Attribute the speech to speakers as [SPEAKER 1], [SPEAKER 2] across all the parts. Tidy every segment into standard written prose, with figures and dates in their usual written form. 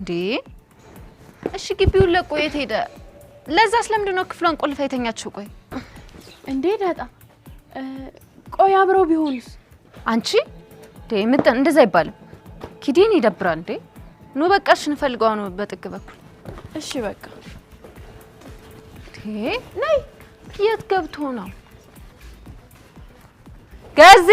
[SPEAKER 1] እንዴ እሺ ግቢው ለቆ የት ሄደ ለዛስ ለምንድነው ክፍሏን ቆልፋ የተኛችው ቆይ
[SPEAKER 2] እንዴ ዳጣ ቆይ አብረው ቢሆንስ
[SPEAKER 1] አንቺ ደምጥ እንደዛ ይባል ኪዲን ይደብራል እንዴ ኑ በቃሽ እንፈልጋው ነው በጥግ በኩል
[SPEAKER 2] እሺ በቃ
[SPEAKER 1] ነይ የት ገብቶ ነው ጋዜ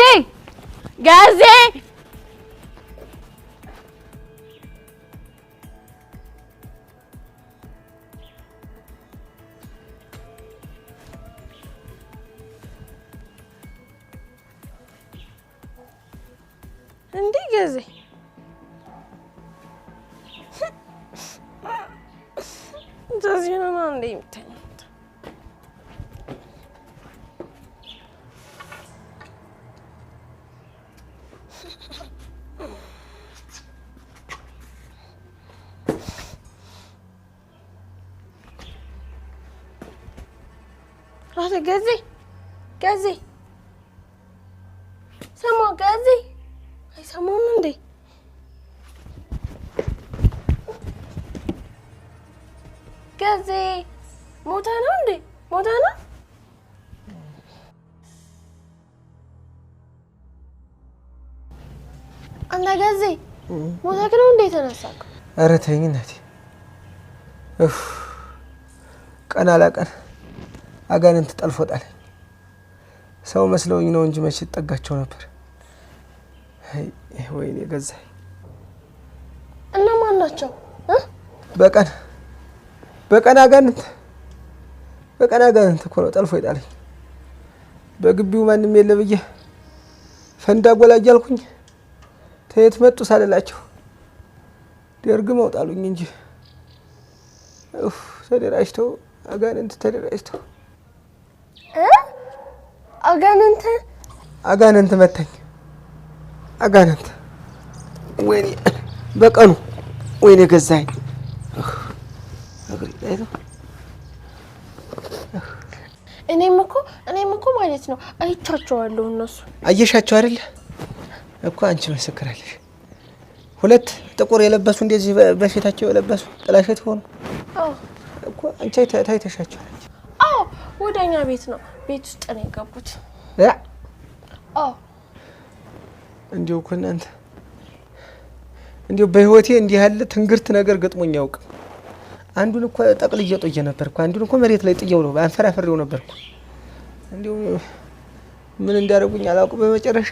[SPEAKER 2] እንዴ ጋዜ ዛዚና ማን ለምተኝ هذا قازي سمو قازي هاي سمو من دي قازي موتانا عندي موتانا أنا قازي موتاكنا عندي تنساك
[SPEAKER 3] أرتين ناتي أنا لك አጋንንት ተጠልፎታል ሰው መስለውኝ ነው እንጂ መቼ ተጠጋቸው ነበር ወይኔ ገዛይ
[SPEAKER 2] እና ማን ናቸው
[SPEAKER 3] በቀን አጋንንት እኮ ነው ጠልፎ ይጣለኝ በግቢው ማንንም የለ ብዬ ፈንዳ ጎላጃልኩኝ ተየት መጡ ሳለላቸው ደርግ መውጣሉኝ እንጂ ተደራጅተው አጋንንት ተደራጅተው አጋንንት መተኝ አጋንንት ወይኔ በቀኑ ወይኔ ገዛኝ
[SPEAKER 2] እኔም እኮ ማለት ነው አይቻቸዋለሁ እነሱ
[SPEAKER 3] አየሻቸው አይደል እኮ አንቺ መስከራለሽ ሁለት ጥቁር የለበሱ እንደዚህ በፊታቸው የለበሱ ጥላሸት ሆኖ እኮ አንቺ ታይተሻቸው
[SPEAKER 2] ወደኛ ቤት ነው ቤት ውስጥ ነው የገቡት
[SPEAKER 3] እንዲው ኮናንተ እንዲው በህይወቴ እንዲህ ያለ ትንግርት ነገር ገጥሞኝ ያውቅ አንዱን እኮ ጠቅልዬ ጥዬ ነበርኩ አንዱን እኮ መሬት ላይ ጥዬው ነው አንፈራፈሬው ነበርኩ እንዲው ምን እንዳደረጉኝ አላውቅም በመጨረሻ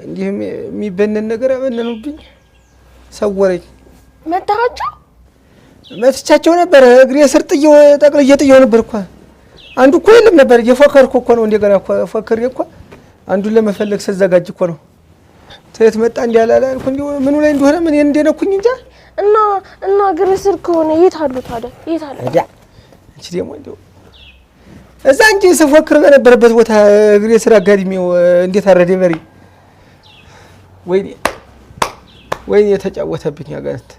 [SPEAKER 3] እንዲህ የሚበነን ነገር አበነኑብኝ ሰወረኝ መትቻቸው ነበር እግሬ ስር ጥዬው ጠቅልዬ ጥዬው ነበርኩ አንዱ እኮ የለም ነበር የፎከርኩ እኮ ነው እንደገና እኮ ፎከር እኮ አንዱን ለመፈለግ ሲዘጋጅ እኮ ነው ተየት መጣ እንዲያላላልኩ እንዴ ምኑ ላይ እንደሆነ ምን እንደነኩኝ እንጃ እና
[SPEAKER 2] ግሬ ስር ከሆነ የት አሉ ታዲያ የት አሉ
[SPEAKER 3] እቺ ደሞ እንደው እዛ እንጂ ሲፎክር በነበረበት ቦታ ግሬ ስር አጋድሚው እንዴት አረደ በሪ ወይኔ ተጫወተብኝ አጋንንት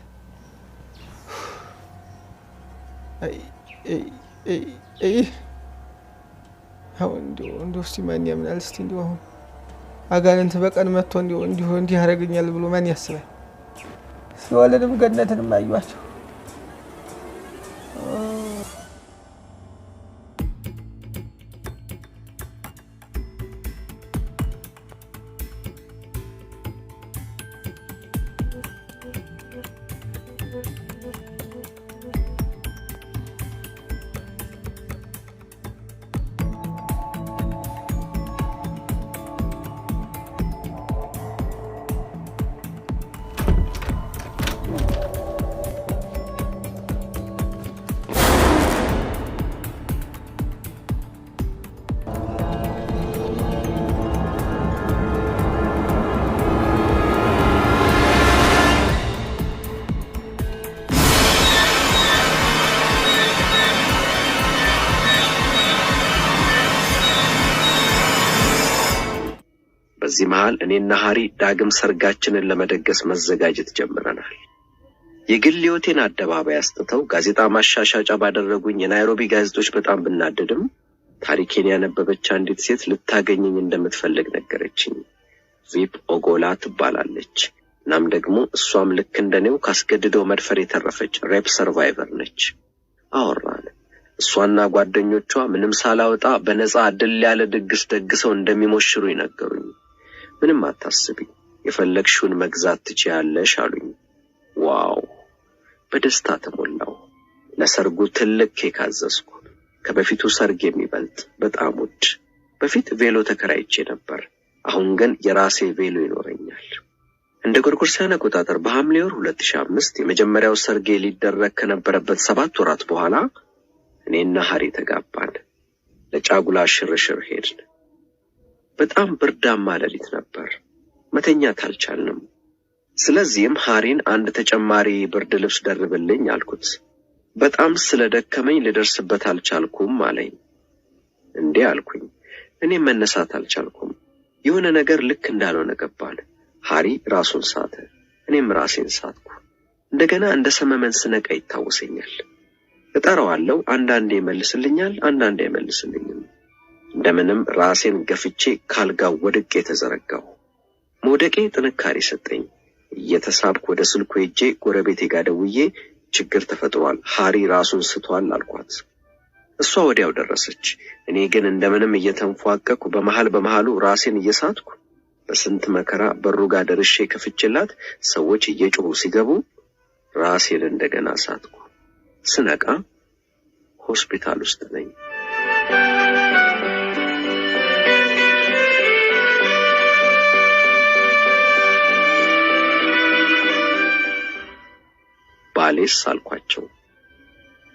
[SPEAKER 3] አይ አሁን እንዲሁ እስቲ ማን ያምናል እስቲ እንዲሁ አሁን አጋንንት በቀን መጥቶ እንዲሁ ያረጋኛል ብሎ ማን ያስባል ሲወለድም ገነትንም አዩዋቸው
[SPEAKER 4] በዚህ መሃል እኔና ሃሪ ዳግም ሰርጋችንን ለመደገስ መዘጋጀት ጀምረናል። የግል ህይወቴን አደባባይ አስጥተው ጋዜጣ ማሻሻጫ ባደረጉኝ የናይሮቢ ጋዜጦች በጣም ብናደድም ታሪኬን ያነበበች አንዲት ሴት ልታገኘኝ እንደምትፈልግ ነገረችኝ። ቪፕ ኦጎላ ትባላለች። እናም ደግሞ እሷም ልክ እንደኔው ካስገድደው መድፈር የተረፈች ሬፕ ሰርቫይቨር ነች። አወራን። እሷና ጓደኞቿ ምንም ሳላወጣ በነፃ ድል ያለ ድግስ ደግሰው እንደሚሞሽሩ ይነገሩኝ። ምንም አታስቢ፣ የፈለግሽውን መግዛት ትችያለሽ አሉኝ። ዋው! በደስታ ተሞላው። ለሰርጉ ትልቅ ኬክ አዘዝኩ። ከበፊቱ ሰርግ የሚበልጥ በጣም ውድ። በፊት ቬሎ ተከራይቼ ነበር። አሁን ግን የራሴ ቬሎ ይኖረኛል። እንደ ጎርጎሮሳውያን አቆጣጠር በሐምሌ ወር 2005 የመጀመሪያው ሰርጌ ሊደረግ ከነበረበት 7 ወራት በኋላ እኔና ሃሪ ተጋባን። ለጫጉላ ሽርሽር ሄድን። በጣም ብርዳማ ሌሊት ነበር። መተኛት አልቻልንም። ስለዚህም ሃሪን አንድ ተጨማሪ ብርድ ልብስ ደርብልኝ አልኩት። በጣም ስለደከመኝ ልደርስበት አልቻልኩም አለኝ። እንዴ አልኩኝ። እኔም መነሳት አልቻልኩም። የሆነ ነገር ልክ እንዳልሆነ ገባን። ሃሪ ራሱን ሳተ፣ እኔም ራሴን ሳትኩ። እንደገና እንደ ሰመመን ስነቃ ይታወሰኛል። እጠራዋለሁ፣ አንዳንዴ ይመልስልኛል፣ አንዳንዴ አይመልስልኝም። እንደምንም ራሴን ገፍቼ ካልጋው ወድቄ ተዘረጋሁ። መውደቄ ጥንካሬ ሰጠኝ። እየተሳብኩ ወደ ስልኩ ሄጄ ጎረቤቴ ጋር ደውዬ ችግር ተፈጥሯል፣ ሃሪ ራሱን ስቷል አልኳት። እሷ ወዲያው ደረሰች። እኔ ግን እንደምንም እየተንፏቀቅኩ በመሃሉ ራሴን እየሳትኩ በስንት መከራ በሩ ጋር ደርሼ ከፍቼላት ሰዎች እየጮሁ ሲገቡ ራሴን እንደገና ሳትኩ። ስነቃ ሆስፒታል ውስጥ ነኝ። ባሌስ አልኳቸው።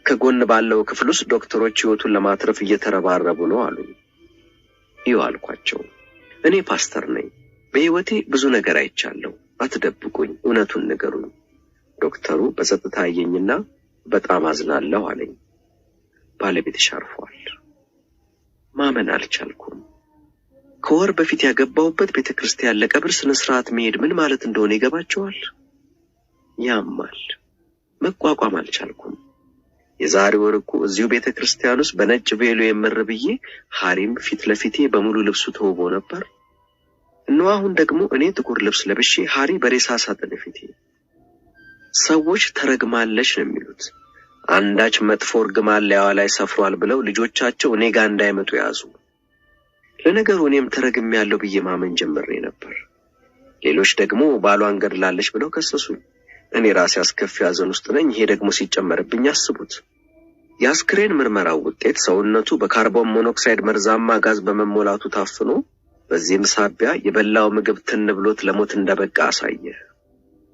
[SPEAKER 4] ከጎን ባለው ክፍል ውስጥ ዶክተሮች ህይወቱን ለማትረፍ እየተረባረቡ ነው አሉኝ። ይው አልኳቸው። እኔ ፓስተር ነኝ። በህይወቴ ብዙ ነገር አይቻለሁ። አትደብቁኝ፣ እውነቱን ንገሩኝ። ዶክተሩ በጸጥታ አየኝና በጣም አዝናለሁ አለኝ። ባለቤትሽ አርፏል። ማመን አልቻልኩም። ከወር በፊት ያገባውበት ቤተክርስቲያን ለቀብር ስነ ስርዓት መሄድ ምን ማለት እንደሆነ ይገባቸዋል። ያማል። መቋቋም አልቻልኩም። የዛሬ ወር እኮ እዚሁ ቤተክርስቲያን ውስጥ በነጭ ቬሎ የመረብዬ ሃሪም ፊት ለፊቴ በሙሉ ልብሱ ተውቦ ነበር። እነሆ አሁን ደግሞ እኔ ጥቁር ልብስ ለብሼ ሃሪ በሬሳ ሳጥን ፊቴ። ሰዎች ተረግማለሽ ነው የሚሉት። አንዳች መጥፎ እርግማን ላይዋ ላይ ሰፍሯል ብለው ልጆቻቸው እኔ ጋር እንዳይመጡ ያዙ። ለነገሩ እኔም ተረግሜያለሁ ብዬ ማመን ጀምሬ ነበር። ሌሎች ደግሞ ባሏን ገድላለች ብለው ከሰሱኝ። እኔ ራሴ አስከፊ ሐዘን ውስጥ ነኝ። ይሄ ደግሞ ሲጨመርብኝ አስቡት። የአስክሬን ምርመራው ውጤት ሰውነቱ በካርቦን ሞኖክሳይድ መርዛማ ጋዝ በመሞላቱ ታፍኖ በዚህም ሳቢያ የበላው ምግብ ትን ብሎት ለሞት እንደበቃ አሳየ።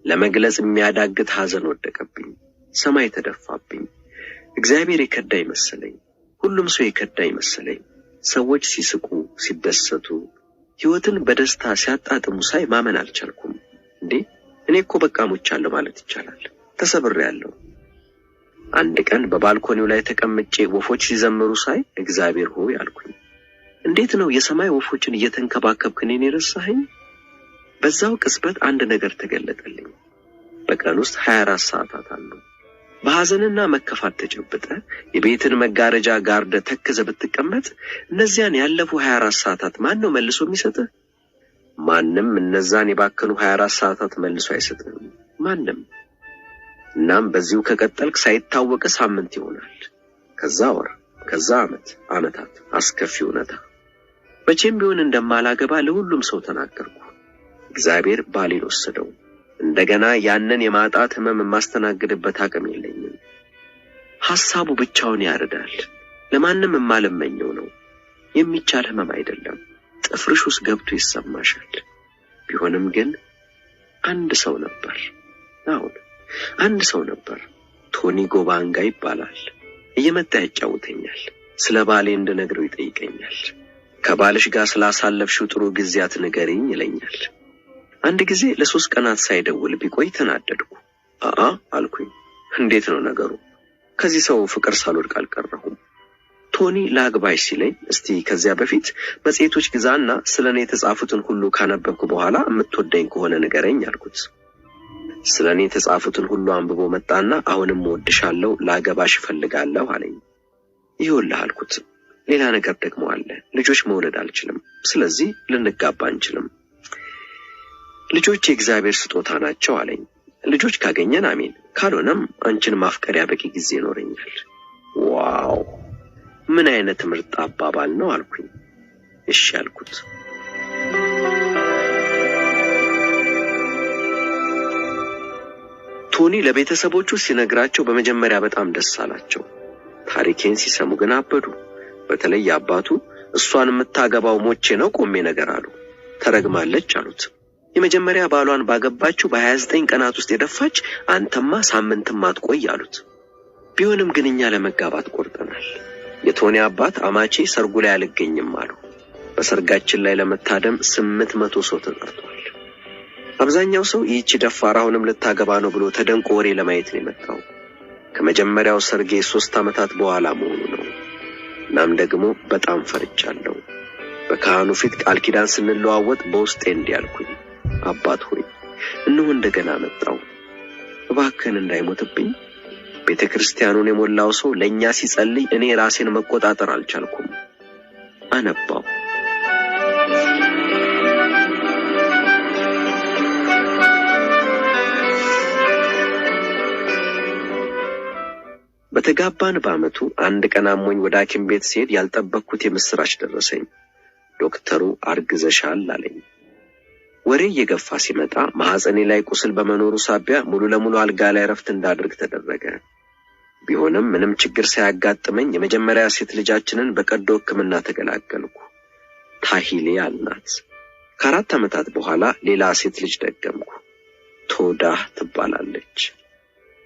[SPEAKER 4] ለመግለጽ የሚያዳግት ሐዘን ወደቀብኝ። ሰማይ ተደፋብኝ። እግዚአብሔር የከዳኝ መሰለኝ። ሁሉም ሰው የከዳኝ መሰለኝ። ሰዎች ሲስቁ፣ ሲደሰቱ፣ ሕይወትን በደስታ ሲያጣጥሙ ሳይ ማመን አልቻልኩም። እንዴ እኔ እኮ በቃ ሞቻለሁ ማለት ይቻላል። ተሰብሬያለሁ። አንድ ቀን በባልኮኒው ላይ ተቀምጬ ወፎች ሲዘምሩ ሳይ እግዚአብሔር ሆይ አልኩኝ። እንዴት ነው የሰማይ ወፎችን እየተንከባከብክ እኔን የረሳኸኝ? በዛው ቅጽበት አንድ ነገር ተገለጠልኝ። በቀን ውስጥ 24 ሰዓታት አሉ። በሐዘንና መከፋት ተጨብጠ የቤትን መጋረጃ ጋርደ ተከዘ ብትቀመጥ እነዚያን ያለፉ 24 ሰዓታት ማን ነው መልሶ የሚሰጥህ? ማንም እነዛን የባከኑ 24 ሰዓታት መልሶ አይሰጥም። ማንም። እናም በዚሁ ከቀጠልክ ሳይታወቅ ሳምንት ይሆናል፣ ከዛ ወር፣ ከዛ ዓመታት። አስከፊ እውነታ። መቼም ቢሆን እንደማላገባ ለሁሉም ሰው ተናገርኩ። እግዚአብሔር ባሌን ወሰደው። እንደገና ያንን የማጣት ህመም የማስተናግድበት አቅም የለኝም። ሐሳቡ ብቻውን ያርዳል። ለማንም የማልመኘው ነው። የሚቻል ህመም አይደለም። ጥፍርሽ ውስጥ ገብቶ ይሰማሻል። ቢሆንም ግን አንድ ሰው ነበር። አሁን አንድ ሰው ነበር። ቶኒ ጎባንጋ ይባላል። እየመጣ ያጫውተኛል። ስለ ባሌ እንድነግረው ይጠይቀኛል። ከባልሽ ጋር ስላሳለፍሽው ጥሩ ጊዜያት ንገሪኝ ይለኛል። አንድ ጊዜ ለ3 ቀናት ሳይደውል ቢቆይ ተናደድኩ። አልኩኝ። እንዴት ነው ነገሩ? ከዚህ ሰው ፍቅር ሳልወድቅ አልቀረሁም። ቶኒ ላግባሽ ሲለኝ እስቲ ከዚያ በፊት መጽሔቶች ግዛና ስለኔ የተጻፉትን ሁሉ ካነበብኩ በኋላ የምትወደኝ ከሆነ ንገረኝ አልኩት። ስለኔ የተጻፉትን ሁሉ አንብቦ መጣና አሁንም እወድሻለሁ፣ ላገባሽ እፈልጋለሁ አለኝ። ይኸውልህ አልኩት፣ ሌላ ነገር ደግሞ አለ። ልጆች መውለድ አልችልም። ስለዚህ ልንጋባ አንችልም። ልጆች የእግዚአብሔር ስጦታ ናቸው አለኝ። ልጆች ካገኘን አሜን፣ ካልሆነም አንቺን ማፍቀሪያ በቂ ጊዜ ይኖረኛል። ዋው ምን አይነት ምርጥ አባባል ነው አልኩኝ። እሺ አልኩት። ቶኒ ለቤተሰቦቹ ሲነግራቸው በመጀመሪያ በጣም ደስ አላቸው። ታሪኬን ሲሰሙ ግን አበዱ። በተለይ አባቱ እሷን የምታገባው ሞቼ ነው ቆሜ ነገር አሉ። ተረግማለች አሉት። የመጀመሪያ ባሏን ባገባችው በ29 ቀናት ውስጥ የደፋች አንተማ ሳምንትም አትቆይ አሉት። ቢሆንም ግን እኛ ለመጋባት ቆርጠናል። የቶኒ አባት አማቼ ሰርጉ ላይ አልገኝም አሉ። በሰርጋችን ላይ ለመታደም 800 ሰው ተጠርቷል። አብዛኛው ሰው ይህች ደፋር አሁንም ልታገባ ነው ብሎ ተደንቆ ወሬ ለማየት ነው የመጣው። ከመጀመሪያው ሰርጌ 3 ዓመታት በኋላ መሆኑ ነው። እናም ደግሞ በጣም ፈርቻለሁ። በካህኑ ፊት ቃል ኪዳን ስንለዋወጥ በውስጤ እንዲያልኩኝ አባት ሆይ እነሆ እንደገና መጣው፣ እባክህን እንዳይሞትብኝ። ቤተክርስቲያኑን የሞላው ሰው ለኛ ሲጸልይ እኔ ራሴን መቆጣጠር አልቻልኩም። አነባው። በተጋባን በአመቱ አንድ ቀን አሞኝ ወደ ሐኪም ቤት ሲሄድ ያልጠበቅኩት የምስራች ደረሰኝ። ዶክተሩ አርግዘሻል አለኝ። ወሬ እየገፋ ሲመጣ ማህፀኔ ላይ ቁስል በመኖሩ ሳቢያ ሙሉ ለሙሉ አልጋ ላይ ረፍት እንዳድርግ ተደረገ። ቢሆንም ምንም ችግር ሳያጋጥመኝ የመጀመሪያ ሴት ልጃችንን በቀዶ ሕክምና ተገላገልኩ። ታሂሌ አልናት። ከ4 ዓመታት በኋላ ሌላ ሴት ልጅ ደገምኩ። ቶዳህ ትባላለች።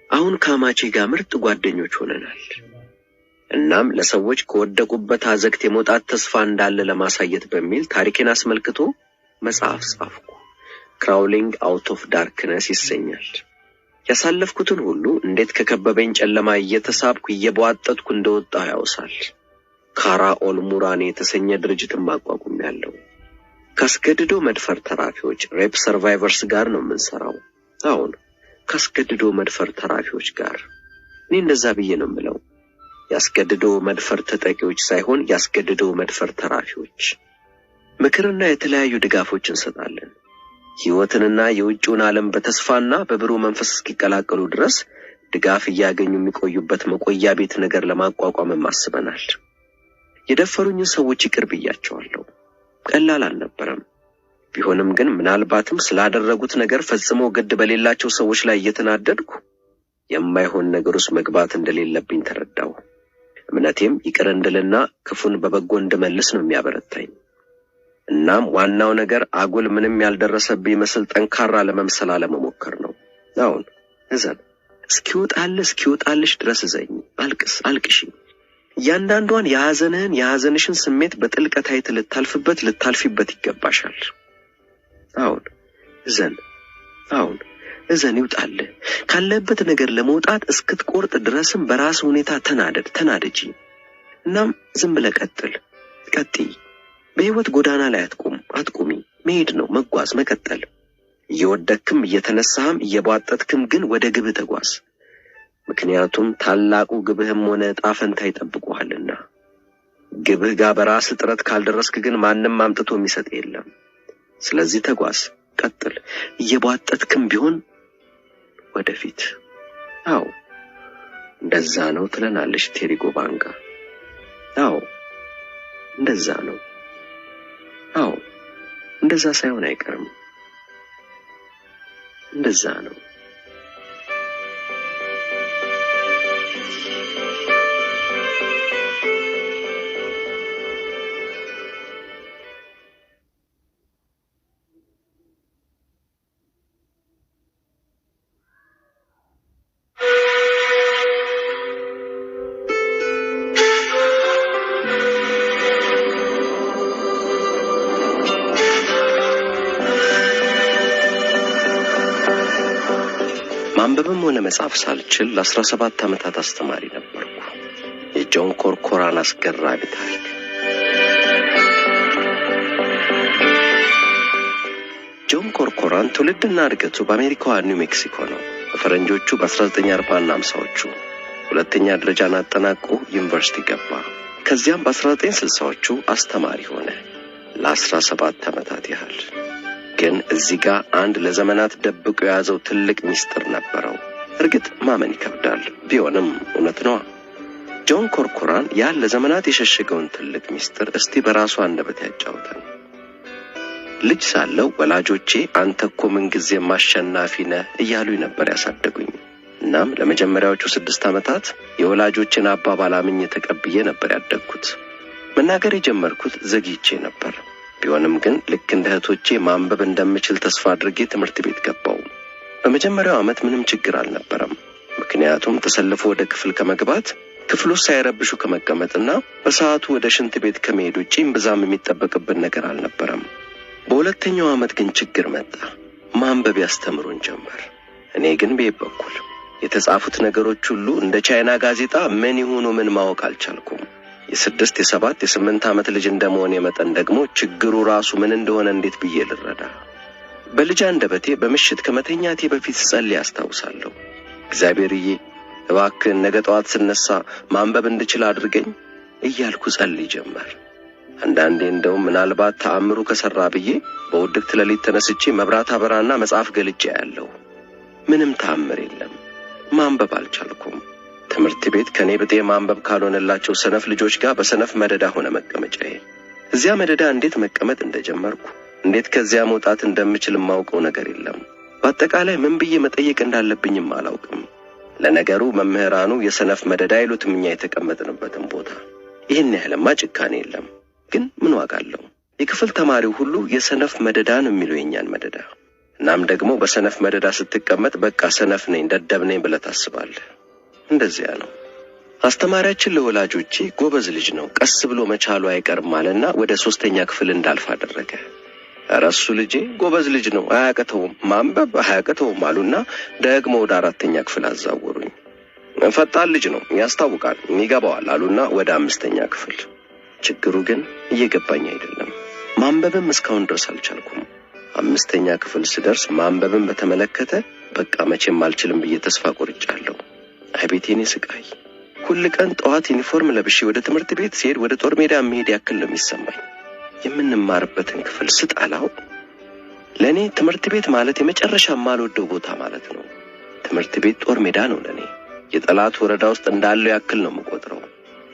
[SPEAKER 4] አሁን ከአማቼ ጋር ምርጥ ጓደኞች ሆነናል። እናም ለሰዎች ከወደቁበት አዘቅት የመውጣት ተስፋ እንዳለ ለማሳየት በሚል ታሪኬን አስመልክቶ መጽሐፍ ጻፍኩ። ክራውሊንግ አውት ኦፍ ዳርክነስ ይሰኛል። ያሳለፍኩትን ሁሉ እንዴት ከከበበኝ ጨለማ እየተሳብኩ እየቧጠጥኩ እንደወጣሁ ያውሳል። ካራ ኦልሙራኔ የተሰኘ ድርጅትን ማቋቋሚያለሁ። ካስገድዶ መድፈር ተራፊዎች ሬፕ ሰርቫይቨርስ ጋር ነው የምንሰራው። አሁን ካስገድዶ መድፈር ተራፊዎች ጋር እኔ እንደዛ ብዬ ነው የምለው። ያስገድዶ መድፈር ተጠቂዎች ሳይሆን ያስገድዶ መድፈር ተራፊዎች። ምክርና የተለያዩ ድጋፎች እንሰጣለን። ሕይወትንና የውጭውን ዓለም በተስፋና በብሩህ መንፈስ እስኪቀላቀሉ ድረስ ድጋፍ እያገኙ የሚቆዩበት መቆያ ቤት ነገር ለማቋቋም አስበናል። የደፈሩኝን ሰዎች ይቅር ብያቸዋለሁ። ቀላል አልነበረም። ቢሆንም ግን ምናልባትም ስላደረጉት ነገር ፈጽሞ ግድ በሌላቸው ሰዎች ላይ እየተናደድኩ የማይሆን ነገር ውስጥ መግባት እንደሌለብኝ ተረዳሁ። እምነቴም ይቅር እንድልና ክፉን በበጎ እንድመልስ ነው የሚያበረታኝ። እናም ዋናው ነገር አጉል ምንም ያልደረሰብኝ መስል ጠንካራ ለመምሰል አለመሞከር ነው። አሁን እዘን፣ እስኪወጣልሽ ድረስ እዘኝ፣ አልቅሺ። እያንዳንዷን የሐዘንሽን ስሜት በጥልቀት አይተህ ልታልፊበት ይገባሻል። አሁን እዘን ይውጣልህ። ካለበት ነገር ለመውጣት እስክትቆርጥ ድረስም በራስ ሁኔታ ተናደጂ። እናም ዝም ብለህ ቀጥይ። በህይወት ጎዳና ላይ አትቁሚ። መሄድ ነው፣ መጓዝ፣ መቀጠል። እየወደክም እየተነሳህም እየቧጠጥክም ግን ወደ ግብህ ተጓዝ። ምክንያቱም ታላቁ ግብህም ሆነ ዕጣ ፈንታ ይጠብቁሃልና። ግብህ ጋር በራስህ ጥረት ካልደረስክ ግን ማንም አምጥቶ የሚሰጥ የለም። ስለዚህ ተጓዝ፣ ቀጥል። እየቧጠጥክም ቢሆን ወደፊት። አዎ እንደዛ ነው ትለናለች ቴሪ ጎባንጋ። አዎ እንደዛ ነው። አዎ እንደዛ ሳይሆን አይቀርም። እንደዛ ነው። ማንበብም ሆነ መጻፍ ሳልችል ለ17 ዓመታት አስተማሪ ነበርኩ። የጆን ኮርኮራን አስገራሚ ታሪክ። ጆን ኮርኮራን ትውልድና እድገቱ በአሜሪካዋ ኒው ሜክሲኮ ነው። በፈረንጆቹ በ1940ና 50ዎቹ ሁለተኛ ደረጃን አጠናቆ ዩኒቨርሲቲ ገባ። ከዚያም በ1960ዎቹ አስተማሪ ሆነ ለ17 ዓመታት ያህል። ግን እዚህ ጋር አንድ ለዘመናት ደብቆ የያዘው ትልቅ ሚስጥር ነበረው። እርግጥ ማመን ይከብዳል፣ ቢሆንም እውነት ነው። ጆን ኮርኮራን ያን ለዘመናት የሸሸገውን ትልቅ ሚስጥር እስቲ በራሱ አንደበት ያጫውተን። ልጅ ሳለው ወላጆቼ አንተ እኮ ምንጊዜም አሸናፊ ነህ እያሉኝ ነበር ያሳደጉኝ። እናም ለመጀመሪያዎቹ 6 ዓመታት የወላጆችን አባባል አምኜ ተቀብዬ ነበር ያደግኩት። መናገር የጀመርኩት ዘግይቼ ነበር። ቢሆንም ግን ልክ እንደ እህቶቼ ማንበብ እንደምችል ተስፋ አድርጌ ትምህርት ቤት ገባው። በመጀመሪያው ዓመት ምንም ችግር አልነበረም። ምክንያቱም ተሰልፎ ወደ ክፍል ከመግባት ክፍሉ ሳይረብሹ ከመቀመጥና በሰዓቱ ወደ ሽንት ቤት ከመሄድ ውጪ እምብዛም የሚጠበቅብን ነገር አልነበረም። በሁለተኛው ዓመት ግን ችግር መጣ። ማንበብ ያስተምሩን ጀመር። እኔ ግን በበኩል የተጻፉት ነገሮች ሁሉ እንደ ቻይና ጋዜጣ ምን ይሁኑ ምን ማወቅ አልቻልኩም። የ6 የ7 የ8 ዓመት ልጅ እንደመሆኔ መጠን ደግሞ ችግሩ ራሱ ምን እንደሆነ እንዴት ብዬ ልረዳ? በልጅ አንደበቴ በምሽት ከመተኛቴ በፊት ጸልይ አስታውሳለሁ። እግዚአብሔርዬ እባክህ ነገ ጠዋት ስነሳ ማንበብ እንድችል አድርገኝ እያልኩ ጸልይ ጀመር። አንዳንዴ እንደው ምናልባት ተአምሩ ከሰራ ብዬ በውድቅት ሌሊት ተነስቼ መብራት አበራና መጽሐፍ ገልጬ ያለው ምንም ተአምር የለም። ማንበብ አልቻልኩም። ትምህርት ቤት ከኔ ብጤ ማንበብ ካልሆነላቸው ሰነፍ ልጆች ጋር በሰነፍ መደዳ ሆነ መቀመጫዬ። እዚያ መደዳ እንዴት መቀመጥ እንደጀመርኩ እንዴት ከዚያ መውጣት እንደምችል ማውቀው ነገር የለም። በአጠቃላይ ምን ብዬ መጠየቅ እንዳለብኝም አላውቅም። ለነገሩ መምህራኑ የሰነፍ መደዳ ይሉትም እኛ የተቀመጥንበትን ቦታ። ይህን ያህልማ ጭካኔ የለም። ግን ምን ዋጋ አለው? የክፍል ተማሪው ሁሉ የሰነፍ መደዳ ነው የሚለው የኛን መደዳ። እናም ደግሞ በሰነፍ መደዳ ስትቀመጥ በቃ ሰነፍ ነኝ ደደብ ነኝ ብለህ ታስባለህ። እንደዚያ ነው። አስተማሪያችን ለወላጆቼ ጎበዝ ልጅ ነው ቀስ ብሎ መቻሉ አይቀርም አለና ወደ 3ኛ ክፍል እንዳልፍ አደረገ። እረሱ ልጄ ጎበዝ ልጅ ነው አያቅተውም ማንበብ አያቅተውም አሉና ደግሞ ወደ 4ኛ ክፍል አዛወሩኝ። ፈጣን ልጅ ነው ያስታውቃል ይገባዋል አሉና ወደ 5ኛ ክፍል። ችግሩ ግን እየገባኝ አይደለም። ማንበብም እስካሁን ድረስ አልቻልኩም። 5ኛ ክፍል ስደርስ ማንበብን በተመለከተ በቃ መቼም አልችልም ብዬ ተስፋ ቆርጫለሁ። አቤቴኔ ስቃይ! ሁሉ ቀን ጠዋት ዩኒፎርም ለብሼ ወደ ትምህርት ቤት ሲሄድ ወደ ጦር ሜዳ መሄድ ያክል ነው የሚሰማኝ። የምንማርበትን ክፍል ስጣላው ለኔ ትምህርት ቤት ማለት የመጨረሻ የማልወደው ቦታ ማለት ነው። ትምህርት ቤት ጦር ሜዳ ነው ለኔ። የጠላት ወረዳ ውስጥ እንዳለው ያክል ነው የምቆጥረው።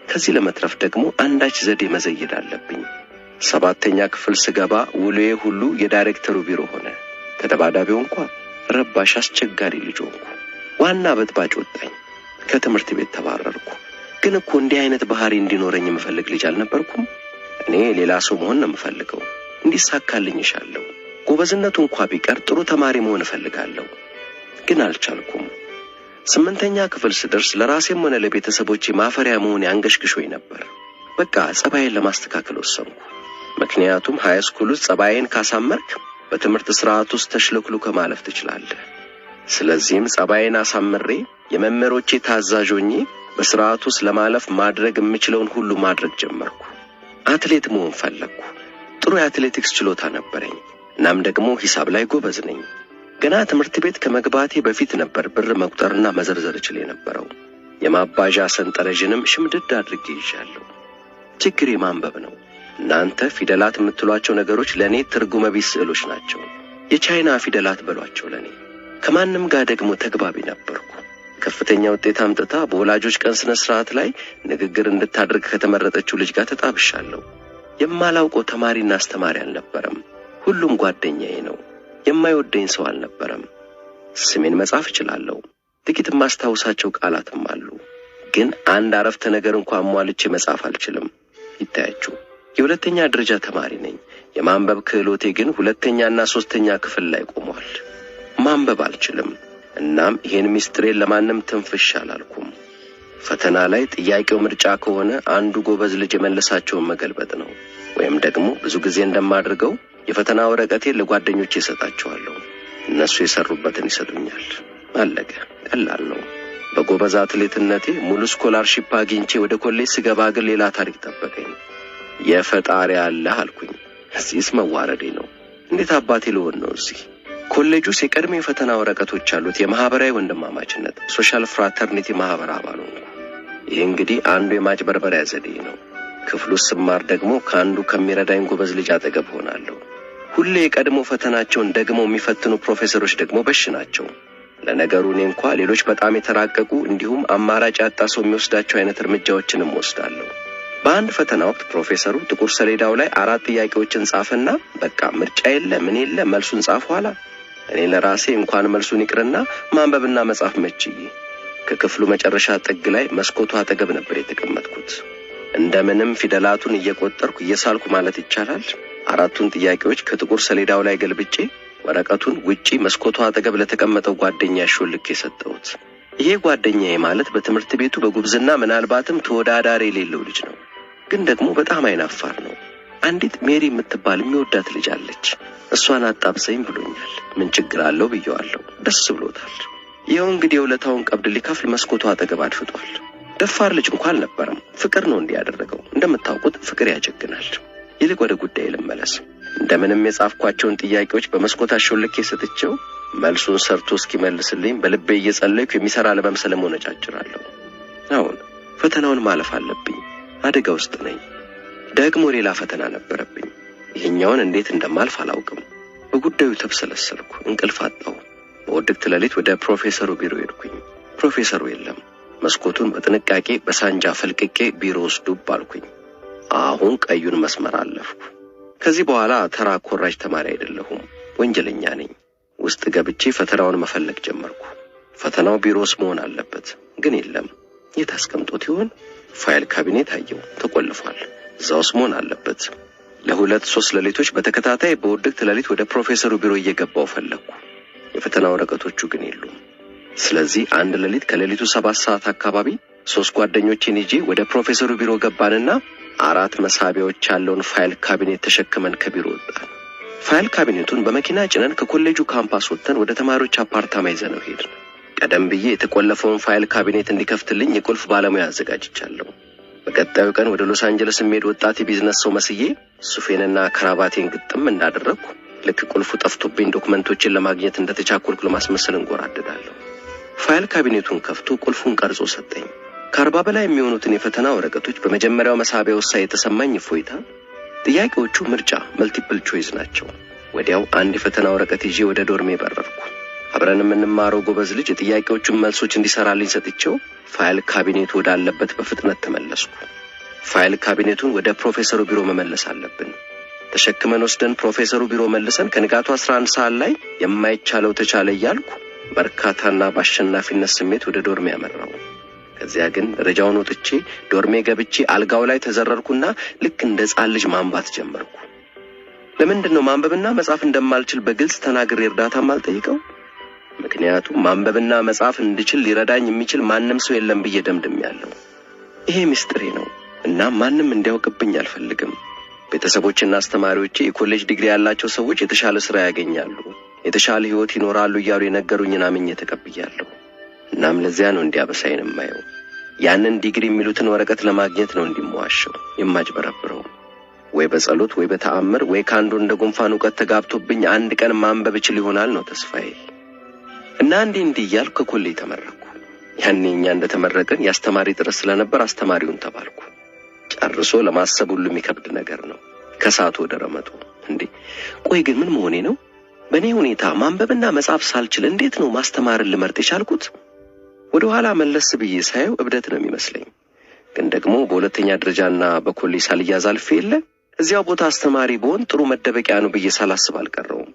[SPEAKER 4] ከዚህ ለመትረፍ ደግሞ አንዳች ዘዴ መዘየድ አለብኝ። 7ኛ ክፍል ስገባ ውሎዬ ሁሉ የዳይሬክተሩ ቢሮ ሆነ። ተደባዳቢው እንኳን ረባሽ አስቸጋሪ ልጅ ሆንኩ። ዋና በጥባጭ ወጣኝ። ከትምህርት ቤት ተባረርኩ። ግን እኮ እንዲህ አይነት ባህሪ እንዲኖረኝ የምፈልግ ልጅ አልነበርኩም። እኔ ሌላ ሰው መሆን ነው የምፈልገው። እንዲሳካልኝ እሻለሁ። ጎበዝነቱ እንኳን ቢቀር ጥሩ ተማሪ መሆን እፈልጋለሁ። ግን አልቻልኩም። 8ኛ ክፍል ስደርስ ለራሴም ሆነ ለቤተሰቦቼ ማፈሪያ መሆን ያንገሽግሾኝ ነበር። በቃ ጸባይን ለማስተካከል ወሰንኩ። ምክንያቱም ሃይ ስኩል ውስጥ ጸባይን ካሳመርክ በትምህርት ስርዓት ውስጥ ተሽለክሉ ከማለፍ ትችላለህ። ስለዚህም ጸባይን አሳምሬ የመምህሮቼ ታዛዥ ሆኜ በስርዓቱ ውስጥ ለማለፍ ማድረግ የምችለውን ሁሉ ማድረግ ጀመርኩ። አትሌት መሆን ፈለግኩ። ጥሩ የአትሌቲክስ ችሎታ ነበረኝ። እናም ደግሞ ሂሳብ ላይ ጎበዝ ነኝ። ገና ትምህርት ቤት ከመግባቴ በፊት ነበር ብር መቁጠርና መዘርዘር እችል የነበረው። የማባዣ ሰንጠረዥንም ሽምድድ አድርጌ ይዣለሁ። ችግሬ ማንበብ ነው። እናንተ ፊደላት የምትሏቸው ነገሮች ለኔ ትርጉመ ቢስ ስዕሎች ናቸው። የቻይና ፊደላት በሏቸው ለኔ። ከማንም ጋር ደግሞ ተግባቢ ነበርኩ። ከፍተኛ ውጤት አምጥታ በወላጆች ቀን ስነ ስርዓት ላይ ንግግር እንድታደርግ ከተመረጠችው ልጅ ጋር ተጣብሻለሁ። የማላውቀው ተማሪና አስተማሪ አልነበረም። ሁሉም ጓደኛዬ ነው። የማይወደኝ ሰው አልነበረም። ስሜን መጻፍ እችላለሁ። ጥቂት ማስታወሳቸው ቃላትም አሉ። ግን አንድ አረፍተ ነገር እንኳን ሟልቼ መጻፍ አልችልም። ይታያችሁ፣ የ2ኛ ደረጃ ተማሪ ነኝ። የማንበብ ክህሎቴ ግን 2ኛና 3ኛ ክፍል ላይ ቆሟል። ማንበብ አልችልም። እናም ይሄን ሚስጥሬን ለማንም ትንፍሽ አላልኩም። ፈተና ላይ ጥያቄው ምርጫ ከሆነ አንዱ ጎበዝ ልጅ የመለሳቸውን መገልበጥ ነው። ወይም ደግሞ ብዙ ጊዜ እንደማድርገው የፈተና ወረቀቴን ለጓደኞቼ እሰጣቸዋለሁ። እነሱ የሰሩበትን ይሰጡኛል። አለቀ። ቀላል ነው። በጎበዝ አትሌትነቴ ሙሉ ስኮላርሺፕ አግኝቼ ወደ ኮሌጅ ስገባ ግን ሌላ ታሪክ ጠበቀኝ። የፈጣሪ አላህ አልኩኝ። እዚህስ መዋረዴ ነው። እንዴት አባቴ ልሆን ነው እዚህ? ኮሌጁ የቀድሞ የፈተና ወረቀቶች አሉት። የማህበራዊ ወንድማማችነት ሶሻል ፍራተርኒቲ ማህበር አባል ሆንኩ። ይህ እንግዲህ አንዱ የማጭበርበሪያ ዘዴ ነው። ክፍሉ ስማር ደግሞ ከአንዱ ከሚረዳኝ ጎበዝ ልጅ አጠገብ ሆናለሁ። ሁሌ የቀድሞ ፈተናቸውን ደግሞ የሚፈትኑ ፕሮፌሰሮች ደግሞ በሽ ናቸው። ለነገሩ እኔ እንኳን ሌሎች በጣም የተራቀቁ እንዲሁም አማራጭ ያጣ ሰው የሚወስዳቸው አይነት እርምጃዎችንም ወስዳለሁ። በአንድ ፈተና ወቅት ፕሮፌሰሩ ጥቁር ሰሌዳው ላይ 4 ጥያቄዎችን ጻፈና በቃ ምርጫ የለ ምን የለ መልሱን ጻፉ አለ። እኔ ለራሴ እንኳን መልሱን ይቅርና ማንበብና መጻፍ መችዬ ከክፍሉ መጨረሻ ጥግ ላይ መስኮቱ አጠገብ ነበር የተቀመጥኩት። እንደምንም ፊደላቱን እየቆጠርኩ እየሳልኩ ማለት ይቻላል 4ቱን ጥያቄዎች ከጥቁር ሰሌዳው ላይ ገልብጬ ወረቀቱን ውጪ መስኮቱ አጠገብ ለተቀመጠው ጓደኛ ሾልኬ ሰጠሁት። ይሄ ጓደኛዬ ማለት በትምህርት ቤቱ በጉብዝና ምናልባትም ተወዳዳሪ የሌለው ልጅ ነው፣ ግን ደግሞ በጣም አይናፋር ነው። አንዲት ሜሪ የምትባል የሚወዳት ልጅ አለች። እሷን አጣብሰኝ ብሎኛል። ምን ችግር አለው ብየዋለሁ። ደስ ብሎታል። ይኸው እንግዲህ የውለታውን ቀብድ ሊከፍል መስኮቱ አጠገብ አድፍጧል። ደፋር ልጅ እንኳን አልነበረም። ፍቅር ነው እንዲያደረገው። እንደምታውቁት ፍቅር ያጀግናል። ይልቅ ወደ ጉዳይ ልመለስ። እንደምንም የጻፍኳቸውን ጥያቄዎች በመስኮት አሾልኬ ሰጥቼው መልሱን ሰርቶ እስኪመልስልኝ በልቤ እየጸለይኩ የሚሰራ ለመምሰል ሞነጫጭራለሁ። አሁን ፈተናውን ማለፍ አለብኝ። አደጋ ውስጥ ነኝ። ደግሞ ሌላ ፈተና ነበረብኝ። ይሄኛውን እንዴት እንደማልፍ አላውቅም። በጉዳዩ ተብሰለሰልኩ። እንቅልፍ አጣሁ። በውድቅት ሌሊት ወደ ፕሮፌሰሩ ቢሮ ሄድኩኝ። ፕሮፌሰሩ የለም። መስኮቱን በጥንቃቄ በሳንጃ ፈልቅቄ ቢሮ ውስጥ ዱብ አልኩኝ። አሁን ቀዩን መስመር አለፍኩ። ከዚህ በኋላ ተራ ኮራጅ ተማሪ አይደለሁም፣ ወንጀለኛ ነኝ። ውስጥ ገብቼ ፈተናውን መፈለግ ጀመርኩ። ፈተናው ቢሮ ውስጥ መሆን አለበት፣ ግን የለም። የት አስቀምጦት ይሆን? ፋይል ካቢኔት አየው፣ ተቆልፏል። እዛው ውስጥ መሆን አለበት። ለ2-3 ሌሊቶች በተከታታይ በውድቅት ሌሊት ወደ ፕሮፌሰሩ ቢሮ እየገባው ፈለግኩ። የፈተና ወረቀቶቹ ግን የሉም። ስለዚህ አንድ ሌሊት ከሌሊቱ 7 ሰዓት አካባቢ 3 ጓደኞቼን ይዤ ወደ ፕሮፌሰሩ ቢሮ ገባንና 4 መሳቢያዎች ያለውን ፋይል ካቢኔት ተሸክመን ከቢሮ ወጣን። ፋይል ካቢኔቱን በመኪና ጭነን ከኮሌጁ ካምፓስ ወጥተን ወደ ተማሪዎች አፓርታማ ይዘነው ሄድን። ቀደም ብዬ የተቆለፈውን ፋይል ካቢኔት እንዲከፍትልኝ የቁልፍ ባለሙያ አዘጋጅቻለሁ። በቀጣዩ ቀን ወደ ሎስ አንጀለስ የሚሄድ ወጣት የቢዝነስ ሰው መስዬ ሱፌንና ከራባቴን ግጥም እንዳደረግኩ ልክ ቁልፉ ጠፍቶብኝ ዶክመንቶችን ለማግኘት እንደተቻኮልኩ ለማስመሰል እንጎራደዳለሁ። ፋይል ካቢኔቱን ከፍቶ ቁልፉን ቀርጾ ሰጠኝ። ከ40 በላይ የሚሆኑትን የፈተና ወረቀቶች በመጀመሪያው መሳቢያ ውስጥ የተሰማኝ እፎይታ። ጥያቄዎቹ ምርጫ መልቲፕል ቾይስ ናቸው። ወዲያው አንድ የፈተና ወረቀት ይዤ ወደ ዶርሜ በረርኩ። አብረን የምንማረው ጎበዝ ልጅ የጥያቄዎቹን መልሶች እንዲሰራልኝ ሰጥቼው ፋይል ካቢኔቱ ወዳለበት በፍጥነት ተመለስኩ። ፋይል ካቢኔቱን ወደ ፕሮፌሰሩ ቢሮ መመለስ አለብን። ተሸክመን ወስደን ፕሮፌሰሩ ቢሮ መልሰን ከንጋቱ 11 ሰዓት ላይ የማይቻለው ተቻለ እያልኩ በርካታና በአሸናፊነት ስሜት ወደ ዶርሜ ያመራው። ከዚያ ግን ደረጃውን ወጥቼ ዶርሜ ገብቼ አልጋው ላይ ተዘረርኩና ልክ እንደ ሕፃን ልጅ ማንባት ጀመርኩ። ለምንድነው ማንበብና መጻፍ እንደማልችል በግልጽ ተናግሬ እርዳታም አልጠይቀው? ምክንያቱም ማንበብና መጻፍ እንድችል ሊረዳኝ የሚችል ማንም ሰው የለም ብዬ ደምድሜያለሁ። ይሄ ምስጢሬ ነው እና ማንም እንዲያውቅብኝ አልፈልግም። ቤተሰቦችና አስተማሪዎቼ የኮሌጅ ዲግሪ ያላቸው ሰዎች የተሻለ ስራ ያገኛሉ፣ የተሻለ ህይወት ይኖራሉ እያሉ የነገሩኝን አምኜ ተቀብያለሁ። እናም ለዚያ ነው እንዲያበሳይን የማየው። ያንን ዲግሪ የሚሉትን ወረቀት ለማግኘት ነው እንዲሟሸው የማጅበረብረው። ወይ በጸሎት ወይ በተአምር ወይ ካንዱ እንደ ጉንፋን ዕውቀት ተጋብቶብኝ አንድ ቀን ማንበብ እችል ይሆናል ነው ተስፋዬ። እና እንዲህ እያልኩ ከኮሌጅ ተመረኩ። ያኔ እኛ እንደተመረቅን ያስተማሪ ጥረት ስለነበር አስተማሪውን ተባልኩ። ጨርሶ ለማሰብ ሁሉ የሚከብድ ነገር ነው። ከሳቱ ወደ ረመጡ። እንዴ ቆይ ግን ምን መሆኔ ነው? በእኔ ሁኔታ ማንበብና መጻፍ ሳልችል እንዴት ነው ማስተማርን ልመርጥ የቻልኩት? ወደ ኋላ መለስ ብዬ ሳየው እብደት ነው የሚመስለኝ። ግን ደግሞ በሁለተኛ ደረጃና በኮሌጅ ሳልያዝ አልፌ የለ እዚያው ቦታ አስተማሪ ብሆን ጥሩ መደበቂያ ነው ብዬ ሳላስብ አልቀረውም።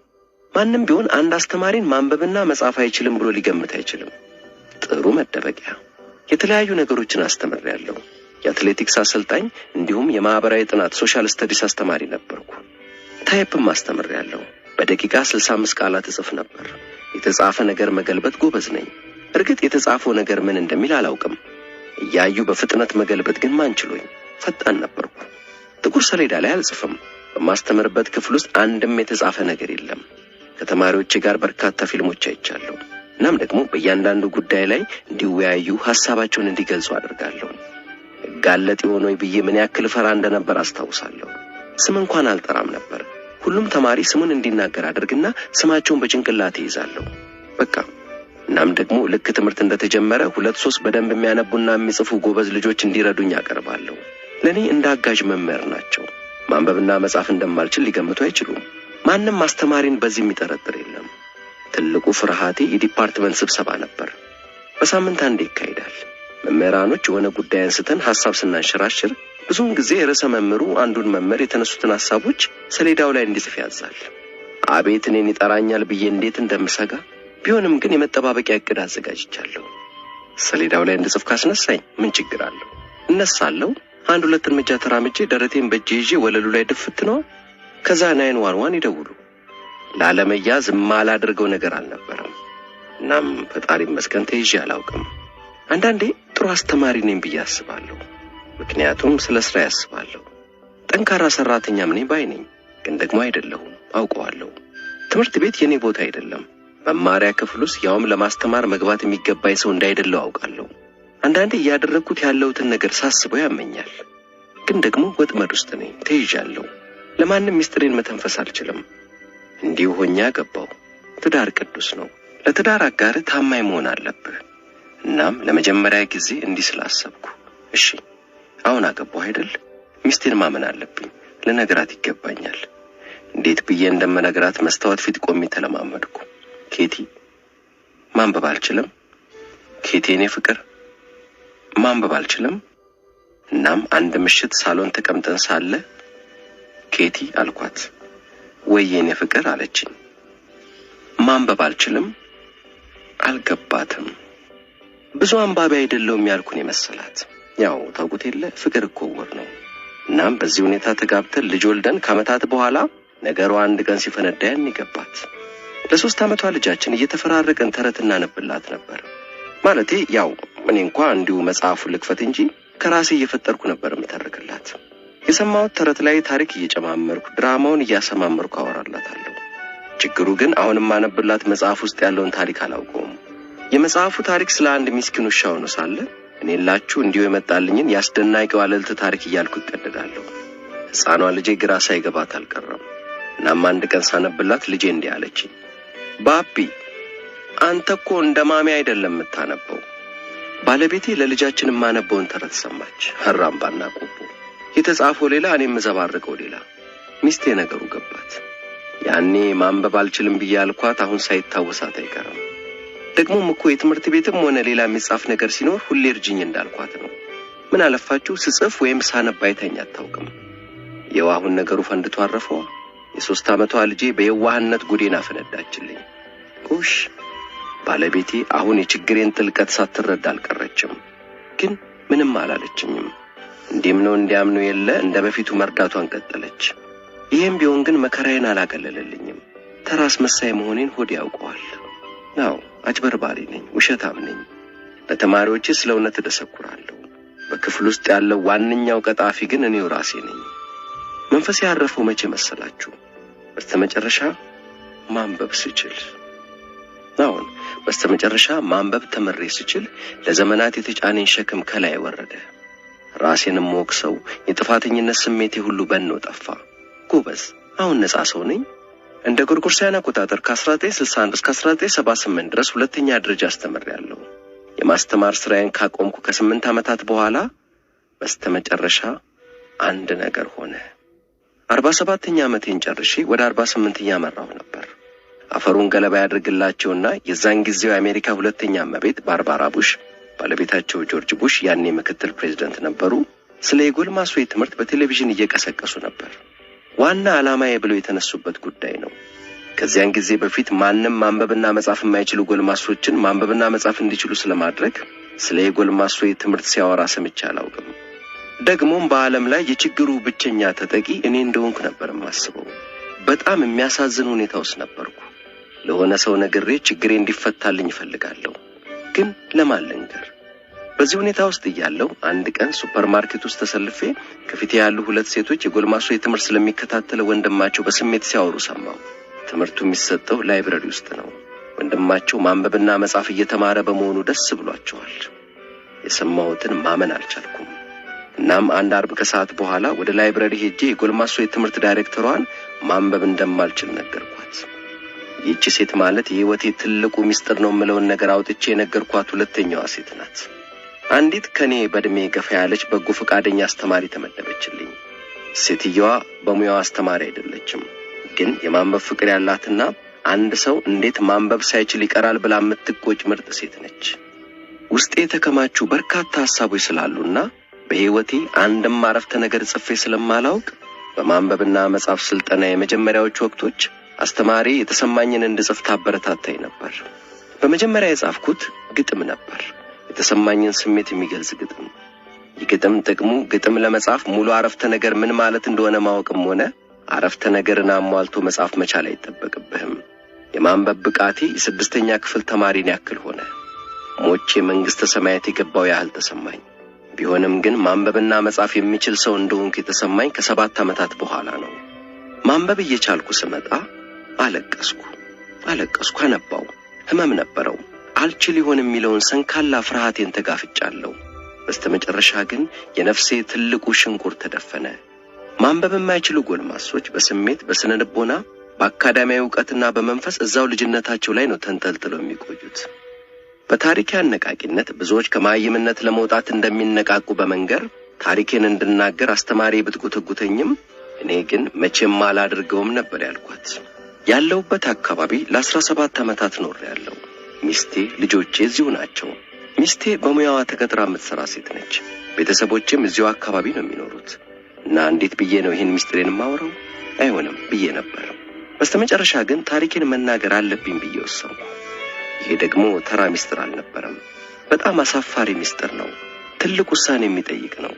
[SPEAKER 4] ማንም ቢሆን አንድ አስተማሪን ማንበብና መጻፍ አይችልም ብሎ ሊገምት አይችልም። ጥሩ መደበቂያ። የተለያዩ ነገሮችን አስተምሬያለሁ። የአትሌቲክስ አሰልጣኝ እንዲሁም የማህበራዊ ጥናት ሶሻል ስተዲስ አስተማሪ ነበርኩ። ታይፕም አስተምሬያለሁ። በደቂቃ 65 ቃላት እጽፍ ነበር። የተጻፈ ነገር መገልበጥ ጎበዝ ነኝ። እርግጥ የተጻፈው ነገር ምን እንደሚል አላውቅም። እያዩ በፍጥነት መገልበጥ ግን ማንችሎኝ ፈጣን ነበርኩ። ጥቁር ሰሌዳ ላይ አልጽፍም። በማስተምርበት ክፍል ውስጥ አንድም የተጻፈ ነገር የለም። ከተማሪዎች ጋር በርካታ ፊልሞች አይቻለሁ። እናም ደግሞ በእያንዳንዱ ጉዳይ ላይ እንዲወያዩ ሐሳባቸውን እንዲገልጹ አደርጋለሁ። ጋለጥ የሆነው ብዬ ምን ያክል ፈራ እንደነበር አስታውሳለሁ። ስም እንኳን አልጠራም ነበር። ሁሉም ተማሪ ስሙን እንዲናገር አድርግና ስማቸውን በጭንቅላቴ ይዛለሁ። በቃ እናም ደግሞ ልክ ትምህርት እንደተጀመረ 2-3 በደንብ የሚያነቡና የሚጽፉ ጎበዝ ልጆች እንዲረዱኝ አቀርባለሁ። ለኔ እንደ አጋዥ መምህር ናቸው። ማንበብና መጻፍ እንደማልችል ሊገምቱ አይችሉም። ማንም ማስተማሪን በዚህ የሚጠረጥር የለም። ትልቁ ፍርሃቴ የዲፓርትመንት ስብሰባ ነበር። በሳምንት አንዴ ይካሄዳል። መምህራኖች የሆነ ጉዳይ አንስተን ሐሳብ ስናንሸራሽር ብዙውን ጊዜ ርዕሰ መምህሩ አንዱን መምህር የተነሱትን ሐሳቦች ሰሌዳው ላይ እንዲጽፍ ያዛል። አቤት እኔን ይጠራኛል ብዬ እንዴት እንደምሰጋ። ቢሆንም ግን የመጠባበቂያ ዕቅድ አዘጋጅቻለሁ። ሰሌዳው ላይ እንድጽፍ ካስነሳኝ ምን ችግር አለው? እነሳለሁ። አንድ ሁለት እርምጃ ተራምጄ ደረቴን በእጄ ይዤ ወለሉ ላይ ድፍት ነው። ከዛ 911 ይደውሉ። ላለመያዝ የማላደርገው ነገር አልነበረም። እናም ፈጣሪ ይመስገን ተይዤ አላውቅም። አንዳንዴ ጥሩ አስተማሪ ነኝ ብዬ አስባለሁ። ምክንያቱም ስለ ስራ ያስባለሁ። ጠንካራ ሰራተኛም ነኝ ባይ ነኝ። ግን ደግሞ አይደለሁም፣ አውቀዋለሁ። ትምህርት ቤት የኔ ቦታ አይደለም። መማሪያ ክፍል ውስጥ ያውም ለማስተማር መግባት የሚገባኝ ሰው እንዳይደለው አውቃለሁ። አንዳንዴ ያደረኩት ያለውትን ነገር ሳስበው ያመኛል። ግን ደግሞ ወጥመድ ውስጥ ነኝ፣ ተይዣለሁ። ለማንም ሚስጥሬን መተንፈስ አልችልም። እንዲሁ ሆኜ ገባው። ትዳር ቅዱስ ነው። ለትዳር አጋር ታማኝ መሆን አለብህ። እናም ለመጀመሪያ ጊዜ እንዲህ ስላሰብኩ እሺ አሁን አገባሁ አይደል? ሚስቴን ማመን አለብኝ። ለነገራት ይገባኛል። እንዴት ብዬ እንደምነግራት መስታወት ፊት ቆሜ ተለማመድኩ። ኬቲ ማንበብ አልችልም። ኬቲ የኔ ፍቅር ማንበብ አልችልም። እናም አንድ ምሽት ሳሎን ተቀምጠን ሳለ ኬቲ አልኳት። ወይ የኔ ፍቅር አለችኝ። ማንበብ አልችልም። አልገባትም። ብዙ አንባቢ አይደለሁም ያልኩኝ መሰላት። ያው ታውቁት የለ ፍቅር እኮ ወር ነው። እናም በዚህ ሁኔታ ተጋብተን ልጅ ወልደን ከዓመታት በኋላ ነገሩ አንድ ቀን ሲፈነዳ ያን ይገባት። ለ3 ዓመቷ ልጃችን እየተፈራረቀን ተረት እናነብላት ነበር። ማለቴ ያው እኔ እንኳን እንዲሁ መጽሐፉን ልክፈት እንጂ ከራሴ እየፈጠርኩ ነበር የምተርክላት። የሰማሁት ተረት ላይ ታሪክ እየጨማመርኩ ድራማውን እያሰማመርኩ አወራላታለሁ። ችግሩ ግን አሁንም ማነብላት መጽሐፍ ውስጥ ያለውን ታሪክ አላውቀውም። የመጽሐፉ ታሪክ ስለ አንድ ምስኪን ውሻ ሆኖ ሳለ እኔላችሁ እንዲሁ የመጣልኝን ያስደናቂው አለልት ታሪክ እያልኩ እቀደዳለሁ። ሕፃኗ ልጄ ግራ ሳይገባት አልቀረም። እናም አንድ ቀን ሳነብላት ልጄ እንዲህ አለችኝ። ባቢ አንተ እኮ እንደ ማሚ አይደለም የምታነበው። ባለቤቴ ለልጃችን የማነበውን ተረት ሰማች። ሀራምባና ቆቦ የተጻፈው ሌላ፣ እኔ የምዘባርቀው ሌላ። ሚስቴ ነገሩ ገባት። ያኔ ማንበብ አልችልም ብዬ አልኳት። አሁን ሳይታወሳት አይቀርም። ደግሞም እኮ የትምህርት ቤትም ሆነ ሌላ የሚጻፍ ነገር ሲኖር ሁሌ እርጅኝ እንዳልኳት ነው። ምን አለፋችሁ ስጽፍ ወይም ሳነብ አይተኛ አታውቅም። የዋሁን ነገሩ ፈንድቶ አረፈው። የ3 ዓመቷ ልጄ በየዋህነት ጉዴን አፈነዳችልኝ። ጎሽ ባለቤቴ አሁን የችግሬን ጥልቀት ሳትረዳ አልቀረችም። ግን ምንም አላለችኝም። እንዲም ነው እንዲያም ነው የለ እንደ በፊቱ መርዳቷን ቀጠለች። ይሄም ቢሆን ግን መከራዬን አላቀለለልኝም። ተራስ መሳይ መሆኔን ሆዴ ያውቀዋል። ናው አጭበርባሪ ነኝ፣ ውሸታም ነኝ። ለተማሪዎቼ ስለ እውነት እደሰኩራለሁ። በክፍል ውስጥ ያለው ዋነኛው ቀጣፊ ግን እኔው ራሴ ነኝ። መንፈሴ ያረፈው መቼ መሰላችሁ? በስተመጨረሻ ማንበብ ስችል። አሁን በስተመጨረሻ ማንበብ ተመሬ ስችል ለዘመናት የተጫነኝ ሸክም ከላይ ወረደ። ራሴንም ወቅሰው የጥፋተኝነት ስሜቴ ሁሉ በኖ ጠፋ። ጎበዝ አሁን ነፃ ሰው ነኝ። እንደ ጎርጎሮሳውያን አቆጣጠር ከ1961 እስከ 1978 ድረስ ሁለተኛ ደረጃ አስተምሬያለሁ። የማስተማር ስራዬን ካቆምኩ ከ8 ዓመታት በኋላ በስተመጨረሻ አንድ ነገር ሆነ። 47ኛ ዓመቴን ጨርሼ ወደ 48ኛ መራሁ ነበር። አፈሩን ገለባ ያድርግላቸውና የዛን ጊዜው የአሜሪካ ሁለተኛ እመቤት ባርባራ ቡሽ፣ ባለቤታቸው ጆርጅ ቡሽ ያኔ ምክትል ፕሬዝዳንት ነበሩ፣ ስለ የጎልማሶች ትምህርት በቴሌቪዥን እየቀሰቀሱ ነበር። ዋና ዓላማዬ ብለው የተነሱበት ጉዳይ ነው። ከዚያን ጊዜ በፊት ማንም ማንበብና መጻፍ የማይችሉ ጎልማሶችን ማንበብና መጻፍ እንዲችሉ ስለማድረግ ስለ የጎልማሶች ትምህርት ሲያወራ ሰምቼ አላውቅም። ደግሞም በዓለም ላይ የችግሩ ብቸኛ ተጠቂ እኔ እንደሆንኩ ነበር የማስበው። በጣም የሚያሳዝን ሁኔታ ውስጥ ነበርኩ። ለሆነ ሰው ነግሬ ችግሬ እንዲፈታልኝ እፈልጋለሁ፣ ግን ለማን ልንገር? በዚህ ሁኔታ ውስጥ እያለሁ አንድ ቀን ሱፐርማርኬት ውስጥ ተሰልፌ ከፊቴ ያሉ 2 ሴቶች የጎልማሶች ትምህርት ስለሚከታተለው ወንድማቸው በስሜት ሲያወሩ ሰማሁ። ትምህርቱ የሚሰጠው ላይብረሪ ውስጥ ነው። ወንድማቸው ማንበብና መጻፍ እየተማረ በመሆኑ ደስ ብሏቸዋል። የሰማሁትን ማመን አልቻልኩም። እናም አንድ አርብ ከሰዓት በኋላ ወደ ላይብረሪ ሄጄ የጎልማሶች ትምህርት ዳይሬክተሯን ማንበብ እንደማልችል ነገርኳት። ይህች ሴት ማለት የህይወቴ ትልቁ ሚስጥር ነው የምለውን ነገር አውጥቼ የነገርኳት ሁለተኛዋ ሴት ናት። አንዲት ከኔ በእድሜ ገፋ ያለች በጎ ፈቃደኛ አስተማሪ ተመደበችልኝ። ሴትየዋ በሙያዋ አስተማሪ አይደለችም፣ ግን የማንበብ ፍቅር ያላትና አንድ ሰው እንዴት ማንበብ ሳይችል ይቀራል ብላ የምትቆጭ ምርጥ ሴት ነች። ውስጤ የተከማቹ በርካታ ሐሳቦች ስላሉና በህይወቴ አንድም አረፍተ ነገር ጽፌ ስለማላውቅ በማንበብና መጻፍ ስልጠና የመጀመሪያዎቹ ወቅቶች አስተማሪ የተሰማኝን እንድጽፍ ታበረታታኝ ነበር። በመጀመሪያ የጻፍኩት ግጥም ነበር። የተሰማኝን ስሜት የሚገልጽ ግጥም። የግጥም ጥቅሙ ግጥም ለመጻፍ ሙሉ አረፍተ ነገር ምን ማለት እንደሆነ ማወቅም ሆነ አረፍተ ነገርን አሟልቶ መጻፍ መቻል አይጠበቅብህም። የማንበብ ብቃቴ የስድስተኛ ክፍል ተማሪን ያክል ሆነ። ሞቼ መንግስተ ሰማያት የገባው ያህል ተሰማኝ። ቢሆንም ግን ማንበብና መጻፍ የሚችል ሰው እንደሆንኩ የተሰማኝ ከ7 ዓመታት በኋላ ነው። ማንበብ እየቻልኩ ስመጣ አለቀስኩ፣ አነባው። ህመም ነበረው። አልችል ይሆን የሚለውን ሰንካላ ፍርሃቴን ተጋፍጫለሁ። በስተመጨረሻ ግን የነፍሴ ትልቁ ሽንኩር ተደፈነ። ማንበብ የማይችሉ ጎልማሶች በስሜት በስነ ልቦና በአካዳሚያዊ ዕውቀትና በመንፈስ እዛው ልጅነታቸው ላይ ነው ተንጠልጥለው የሚቆዩት። በታሪክ አነቃቂነት ብዙዎች ከማይምነት ለመውጣት እንደሚነቃቁ በመንገር ታሪኬን እንድናገር አስተማሪ ብትጉተጉተኝም እኔ ግን መቼም አላደርገውም ነበር ያልኳት። ያለውበት አካባቢ ለ17 ዓመታት ኖሬያለሁ። ሚስቴ፣ ልጆቼ እዚሁ ናቸው። ሚስቴ በሙያዋ ተቀጥራ የምትሰራ ሴት ነች። ቤተሰቦቼም እዚሁ አካባቢ ነው የሚኖሩት እና እንዴት ብዬ ነው ይህን ሚስጥሬን ማወራው? አይሆንም ብዬ ነበር። በስተመጨረሻ ግን ታሪኬን መናገር አለብኝ ብዬ ወሰንኩ። ይሄ ደግሞ ተራ ሚስጥር አልነበረም። በጣም አሳፋሪ ሚስጥር ነው። ትልቅ ውሳኔ የሚጠይቅ ነው።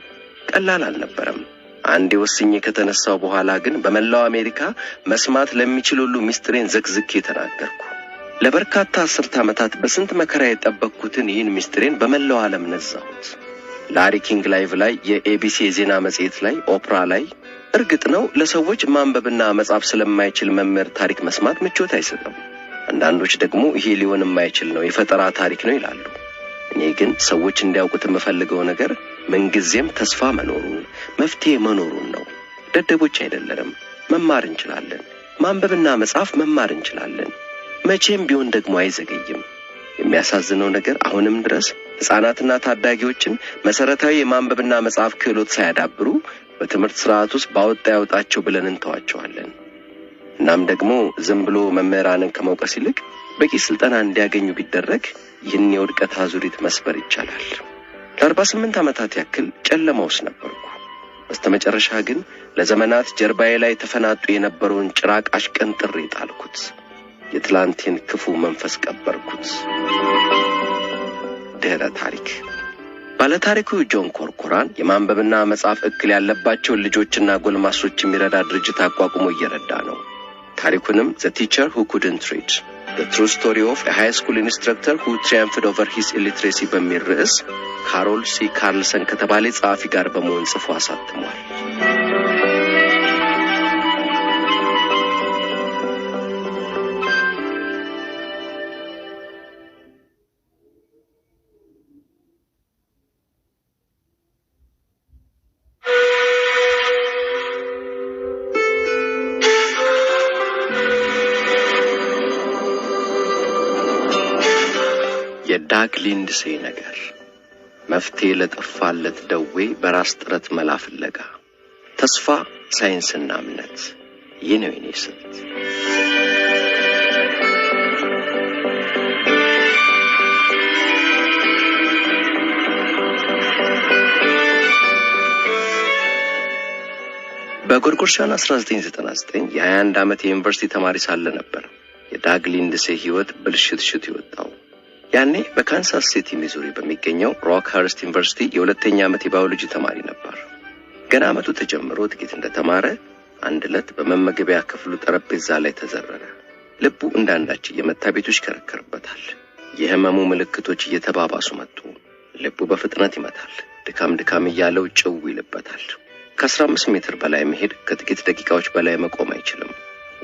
[SPEAKER 4] ቀላል አልነበረም። አንዴ ወስኜ ከተነሳው በኋላ ግን በመላው አሜሪካ መስማት ለሚችል ሁሉ ሚስጥሬን ዘግዝኬ ተናገርኩ። ለበርካታ 10 ዓመታት በስንት መከራ የጠበቅኩትን ይህን ሚስጥሬን በመላው ዓለም ነዛሁት። ላሪ ኪንግ ላይቭ ላይ፣ የኤቢሲ የዜና መጽሔት ላይ፣ ኦፕራ ላይ። እርግጥ ነው ለሰዎች ማንበብና መጻፍ ስለማይችል መምህር ታሪክ መስማት ምቾት አይሰጥም። አንዳንዶች ደግሞ ይሄ ሊሆን የማይችል ነው፣ የፈጠራ ታሪክ ነው ይላሉ። እኔ ግን ሰዎች እንዲያውቁት የምፈልገው ነገር ምንጊዜም ተስፋ መኖሩን፣ መፍትሄ መኖሩን ነው። ደደቦች አይደለንም። መማር እንችላለን። ማንበብና መጻፍ መማር እንችላለን። መቼም ቢሆን ደግሞ አይዘገይም። የሚያሳዝነው ነገር አሁንም ድረስ ሕፃናትና ታዳጊዎችን መሰረታዊ የማንበብና መጻፍ ክህሎት ሳያዳብሩ በትምህርት ስርዓት ውስጥ ባወጣ ያውጣቸው ብለን እንተዋቸዋለን። እናም ደግሞ ዝም ብሎ መምህራንን ከመውቀስ ይልቅ በቂ ስልጠና እንዲያገኙ ቢደረግ ይህን የውድቀት አዙሪት መስበር ይቻላል። ለ48 ዓመታት ያክል ጨለማ ውስጥ ነበርኩ። በስተመጨረሻ ግን ለዘመናት ጀርባዬ ላይ ተፈናጡ የነበረውን ጭራቅ አሽቀንጥሬ ጣልኩት። የትላንቴን ክፉ መንፈስ ቀበርኩት። ድህረ ታሪክ። ባለታሪኩ ጆን ኮርኮራን የማንበብና መጻፍ እክል ያለባቸውን ልጆችና ጎልማሶች የሚረዳ ድርጅት አቋቁሞ እየረዳ ነው። ታሪኩንም The Teacher Who Couldn't Read: The True Story of a High School Instructor Who Triumphed Over His Illiteracy በሚል ርዕስ ካሮል ሲ ካርልሰን ከተባለ ጸሐፊ ጋር በመሆን ጽፎ አሳትሟል። የዳግ ሊንድሴ ነገር። መፍትሄ ለጠፋለት ደዌ በራስ ጥረት መላ ፍለጋ። ተስፋ፣ ሳይንስና እምነት። ይህ ነው የኔ ስልት። በጎርጎርሻን 1999 የ21 ዓመት የዩኒቨርሲቲ ተማሪ ሳለ ነበር የዳግ ሊንድሴ ህይወት ብልሽት ይወጣው። ያኔ በካንሳስ ሲቲ ሚዙሪ በሚገኘው ሮክሃርስት ዩኒቨርሲቲ የሁለተኛ ዓመት የባዮሎጂ ተማሪ ነበር። ገና ዓመቱ ተጀምሮ ጥቂት እንደተማረ አንድ ዕለት በመመገቢያ ክፍሉ ጠረጴዛ ላይ ተዘረረ። ልቡ እንዳንዳች እየመታ ቤቱ ይሽከረከርበታል። የህመሙ ምልክቶች እየተባባሱ መጡ። ልቡ በፍጥነት ይመታል። ድካም እያለው ጭው ይልበታል። ከ15 ሜትር በላይ መሄድ፣ ከጥቂት ደቂቃዎች በላይ መቆም አይችልም።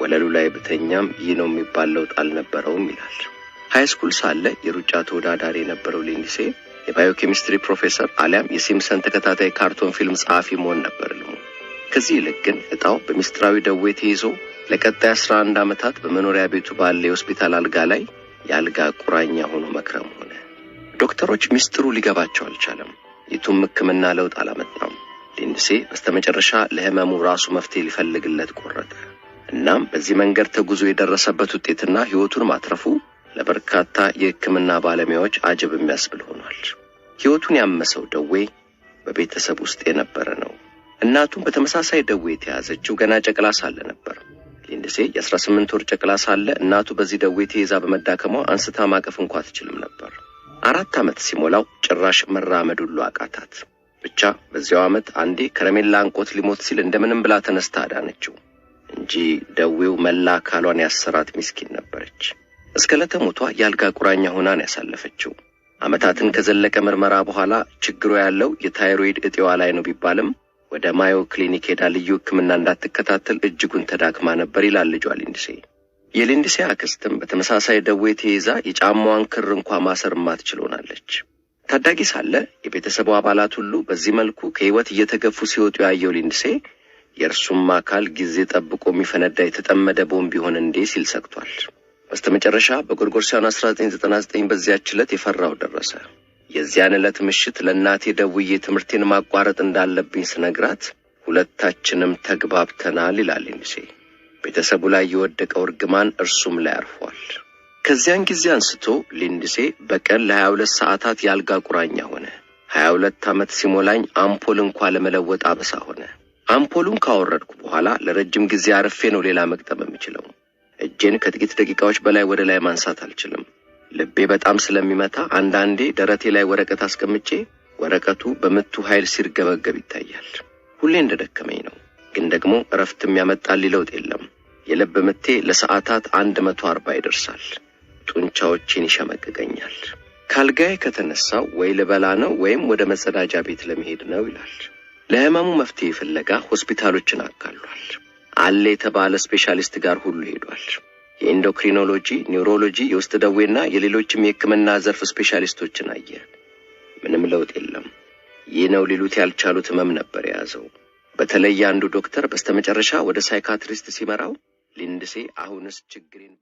[SPEAKER 4] ወለሉ ላይ ብተኛም ይህ ነው የሚባል ለውጥ አልነበረውም ይላል። ሃይስኩል ሳለ የሩጫ ተወዳዳሪ የነበረው ሊንድሴ የባዮኬሚስትሪ ፕሮፌሰር አሊያም የሲምፕሰን ተከታታይ ካርቶን ፊልም ጸሐፊ መሆን ነበር ልሙ። ከዚህ ይልቅ ግን እጣው በሚስጥራዊ ደዌ ተይዞ ለቀጣይ 11 ዓመታት በመኖሪያ ቤቱ ባለ የሆስፒታል አልጋ ላይ የአልጋ ቁራኛ ሆኖ መክረም ሆነ። ዶክተሮች ሚስጥሩ ሊገባቸው አልቻለም። የቱም ሕክምና ለውጥ አላመጣም። ሊንድሴ በስተመጨረሻ ለህመሙ ራሱ መፍትሄ ሊፈልግለት ቆረጠ። እናም በዚህ መንገድ ተጉዞ የደረሰበት ውጤትና ህይወቱን ማትረፉ ለበርካታ የህክምና ባለሙያዎች አጀብ የሚያስብል ሆኗል። ህይወቱን ያመሰው ደዌ በቤተሰብ ውስጥ የነበረ ነው። እናቱም በተመሳሳይ ደዌ የተያዘችው ገና ጨቅላ ሳለ ነበር። ሊንድሴ የ18 ወር ጨቅላ ሳለ እናቱ በዚህ ደዌ ተይዛ በመዳከሟ አንስታ ማቀፍ እንኳን አትችልም ነበር። 4 ዓመት ሲሞላው ጭራሽ መራመድ ሁሉ አቃታት። ብቻ በዚያው ዓመት አንዴ ከረሜላ አንቆት ሊሞት ሲል እንደምንም ብላ ተነስታ አዳነችው እንጂ ደዌው መላ አካሏን ያሰራት ምስኪን ነበረች። እስከ ለተሞቷ ያልጋ ቁራኛ ሆና ነው ያሳለፈችው። ዓመታትን ከዘለቀ ምርመራ በኋላ ችግሩ ያለው የታይሮይድ እጢዋ ላይ ነው ቢባልም ወደ ማዮ ክሊኒክ ሄዳ ልዩ ህክምና እንዳትከታተል እጅጉን ተዳክማ ነበር ይላል ልጇ ሊንድሴ። የሊንድሴ አክስትም በተመሳሳይ ደዌ ተይዛ የጫማዋን ክር እንኳን ማሰር ማትችል ሆናለች። ታዳጊ ሳለ የቤተሰቡ አባላት ሁሉ በዚህ መልኩ ከህይወት እየተገፉ ሲወጡ ያየው ሊንድሴ የእርሱም አካል ጊዜ ጠብቆ የሚፈነዳ የተጠመደ ቦምብ ይሆን እንዴ ሲል ሰግቷል። በስተመጨረሻ በጎርጎሮሳውያኑ 1999 በዚያች ዕለት የፈራው ደረሰ። የዚያን ዕለት ምሽት ለእናቴ ደውዬ ትምህርቴን ማቋረጥ እንዳለብኝ ስነግራት ሁለታችንም ተግባብተናል ይላል ሊንድሴ። ቤተሰቡ ላይ የወደቀው እርግማን እርሱም ላይ አርፏል። ከዚያን ጊዜ አንስቶ ሊንድሴ በቀን ለ22 ሰዓታት ያልጋ ቁራኛ ሆነ። 22 ዓመት ሲሞላኝ አምፖል እንኳን ለመለወጥ አበሳ ሆነ። አምፖሉን ካወረድኩ በኋላ ለረጅም ጊዜ አርፌ ነው ሌላ መቅጠም የምችለው። እጄን ከጥቂት ደቂቃዎች በላይ ወደ ላይ ማንሳት አልችልም። ልቤ በጣም ስለሚመታ አንዳንዴ ደረቴ ላይ ወረቀት አስቀምጬ ወረቀቱ በምቱ ኃይል ሲርገበገብ ይታያል። ሁሌ እንደደከመኝ ነው፣ ግን ደግሞ እረፍትም ያመጣል ለውጥ የለም። የልብ ምቴ ለሰዓታት 140 ይደርሳል። ጡንቻዎቼን ይሸመቅቀኛል። ካልጋዬ ከተነሳው ወይ ልበላ ነው ወይም ወደ መጸዳጃ ቤት ለመሄድ ነው ይላል። ለህመሙ መፍትሄ ፍለጋ ሆስፒታሎችን አካሏል። አለ የተባለ ስፔሻሊስት ጋር ሁሉ ሄዷል። የኢንዶክሪኖሎጂ፣ ኒውሮሎጂ፣ የውስጥ ደዌና የሌሎችም የህክምና ዘርፍ ስፔሻሊስቶችን አየ። ምንም ለውጥ የለም። ይህ ነው ሊሉት ያልቻሉት ህመም ነበር የያዘው። በተለይ አንዱ ዶክተር በስተመጨረሻ ወደ ሳይካትሪስት ሲመራው ሊንድሴ አሁንስ ችግሬን